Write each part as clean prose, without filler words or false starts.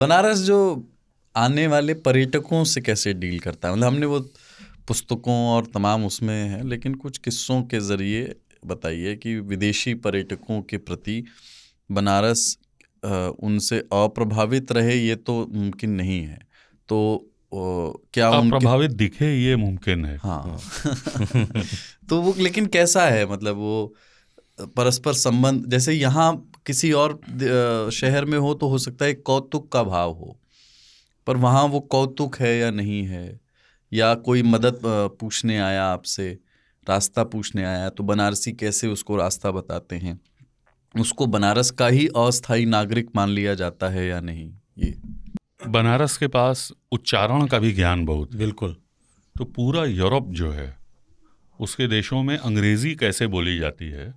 बनारस जो आने वाले पर्यटकों से कैसे डील करता है? मतलब हमने वो पुस्तकों और तमाम उसमें है, लेकिन कुछ किस्सों के ज़रिए बताइए कि विदेशी पर्यटकों के प्रति बनारस उनसे अप्रभावित रहे, ये तो मुमकिन नहीं है। तो क्या उनके अप्रभावित दिखे ये मुमकिन है। हाँ तो वो लेकिन कैसा है, मतलब वो परस्पर संबंध, जैसे यहाँ किसी और शहर में हो तो हो सकता है कौतुक का भाव हो, पर वहाँ वो कौतुक है या नहीं है, या कोई मदद पूछने आया आपसे, रास्ता पूछने आया, तो बनारसी कैसे उसको रास्ता बताते हैं, उसको बनारस का ही अस्थायी नागरिक मान लिया जाता है या नहीं? ये बनारस के पास उच्चारण का भी ज्ञान बहुत है। बिल्कुल। तो पूरा यूरोप जो है उसके देशों में अंग्रेज़ी कैसे बोली जाती है,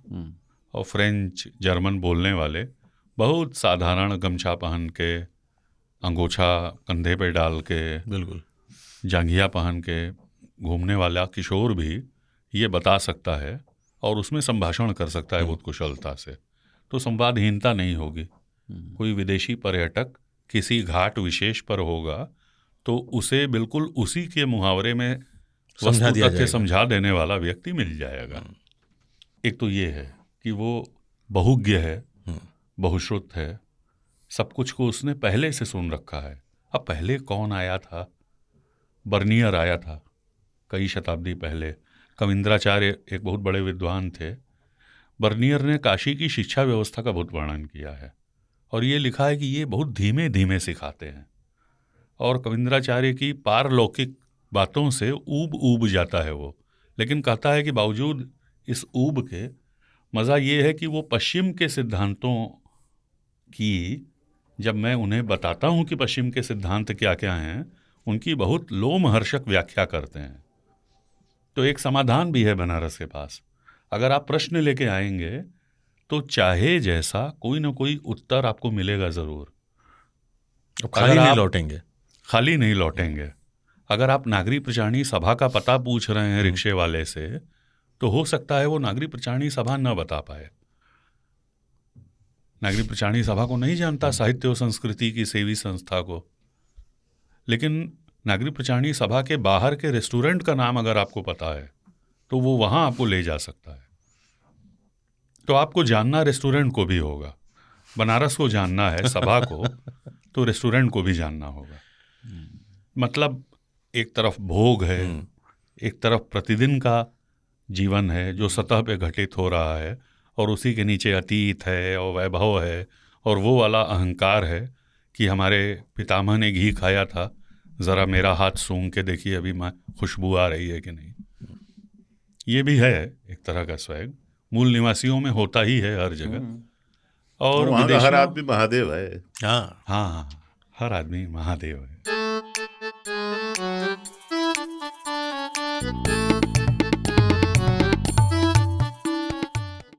और फ्रेंच जर्मन बोलने वाले बहुत साधारण गमछा पहन के, अंगोछा कंधे पे डाल के, बिल्कुल जांघिया पहन के घूमने वाला किशोर भी ये बता सकता है और उसमें संभाषण कर सकता है बहुत कुशलता से। तो संवादहीनता नहीं होगी। कोई विदेशी पर्यटक किसी घाट विशेष पर होगा तो उसे बिल्कुल उसी के मुहावरे में समझा वस्तु दिया तथ्य जाएगा। समझा देने वाला व्यक्ति मिल जाएगा। एक तो ये है कि वो बहुज्ञ है, बहुश्रुत है, सब कुछ को उसने पहले से सुन रखा है। अब पहले कौन आया था? बर्नियर आया था कई शताब्दी पहले। कविंद्राचार्य एक बहुत बड़े विद्वान थे। बर्नियर ने काशी की शिक्षा व्यवस्था का बहुत वर्णन किया है और ये लिखा है कि ये बहुत धीमे धीमे सिखाते हैं, और कविंद्राचार्य की पारलौकिक बातों से ऊब ऊब जाता है वो। लेकिन कहता है कि बावजूद इस ऊब के मज़ा ये है कि वो पश्चिम के सिद्धांतों की, जब मैं उन्हें बताता हूँ कि पश्चिम के सिद्धांत क्या क्या हैं, उनकी बहुत लोमहर्षक व्याख्या करते हैं। तो एक समाधान भी है बनारस के पास। अगर आप प्रश्न लेके आएंगे तो चाहे जैसा कोई ना कोई उत्तर आपको मिलेगा ज़रूर। खाली नहीं लौटेंगे। खाली नहीं लौटेंगे। अगर आप नागरी प्रचारणी सभा का पता पूछ रहे हैं रिक्शे वाले से, तो हो सकता है वो नागरी प्रचारणी सभा न बता पाए। नागरी प्रचारणी सभा को नहीं जानता, साहित्य और संस्कृति की सेवी संस्था को। लेकिन नागरी प्रचारणी सभा के बाहर के रेस्टोरेंट का नाम अगर आपको पता है तो वो वहाँ आपको ले जा सकता है। तो आपको जानना रेस्टोरेंट को भी होगा। बनारस को जानना है सभा को तो रेस्टोरेंट को भी जानना होगा। मतलब एक तरफ भोग है, एक तरफ प्रतिदिन का जीवन है जो सतह पे घटित हो रहा है, और उसी के नीचे अतीत है और वैभव है, और वो वाला अहंकार है कि हमारे पितामह ने घी खाया था, ज़रा मेरा हाथ सूंघ के देखिए अभी खुशबू आ रही है कि नहीं। ये भी है एक तरह का स्वैग, मूल निवासियों में होता ही है हर जगह। और वहाँ का हर विदेशियों, आदमी महादेव है। हाँ हाँ, हर आदमी महादेव है।